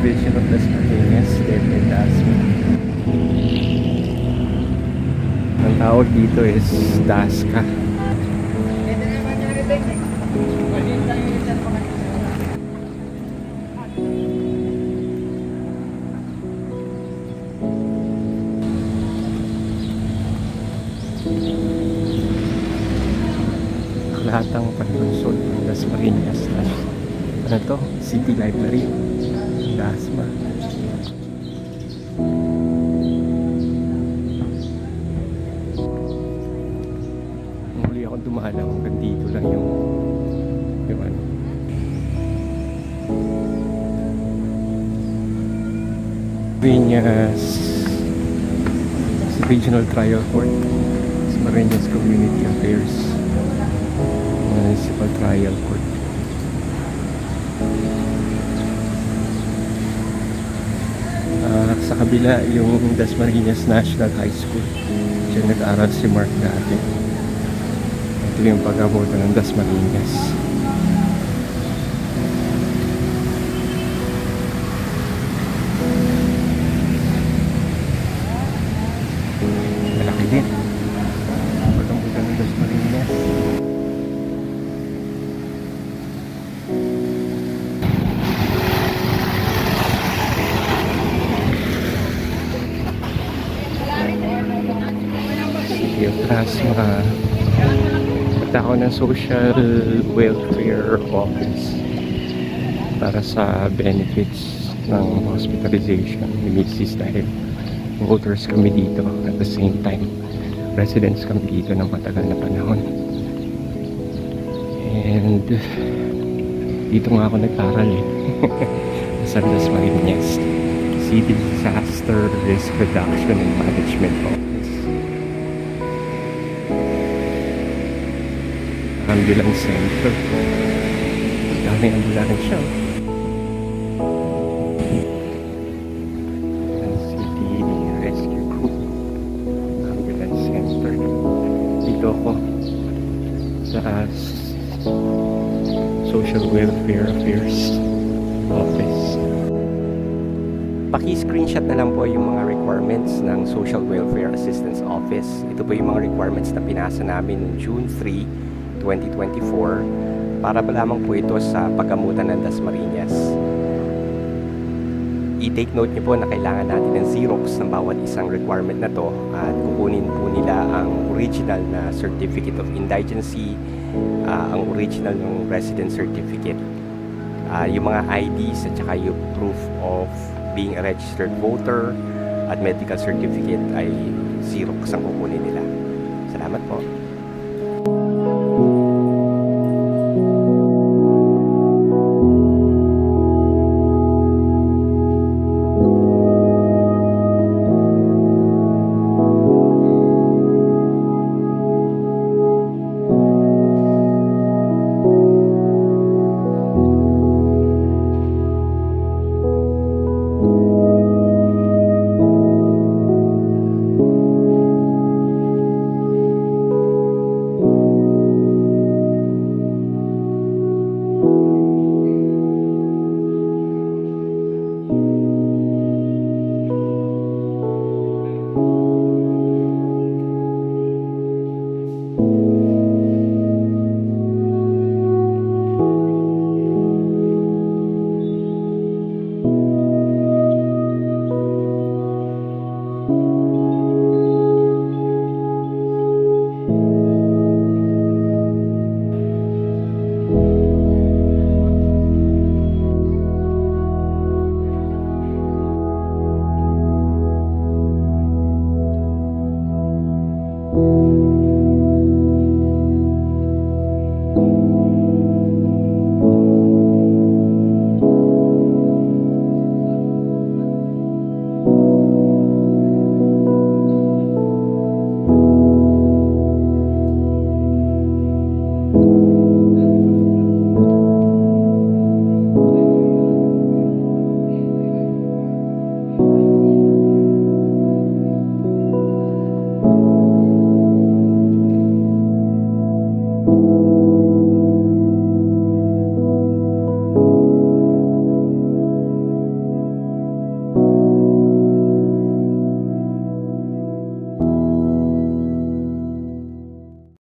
subdivision of Dasmariñas, David Dasma. Ang tawag dito is Dasca. Lahatang panlunsod ng Dasmariñas na ano to? City Library Dasma. Muli ako dumalang hanggang dito lang yung ano Dasmariñas Regional Trial Court, Dasmariñas Community Affairs Municipal Trial Court. Sa kabila yung Dasmariñas National High School. Diyan nag-aaral si Mark dati. Ito yung pag-abutan ng Dasmariñas. Malaki din. Pag-abutan ng Dasmariñas. Dasma. Punta ako ng Social Welfare Office para sa benefits ng hospitalization ni Mrs. dahil voters kami dito at the same time residents kami dito ng matagal na panahon. And dito nga ako nag-aral sa Dasmariñas City Disaster Risk Reduction and Management Office. Ambulance Center. Daming ambulansya. City Rescue Group Ambulance Center. Dito ako sa Social Welfare Affairs Office. Paki-screenshot na lang po yung mga requirements ng Social Welfare Assistance Office. Ito po yung mga requirements na pinasa namin June 3, 2024 para lamang po ito sa paggamutan ng Dasmariñas. I-take note nyo po na kailangan natin ng Xerox ng bawat isang requirement na to at kukunin po nila ang original na Certificate of Indigency, ang original ng Resident Certificate, yung mga IDs at saka yung proof of being a registered voter at medical certificate ay Xerox ang kukunin nila. Salamat po.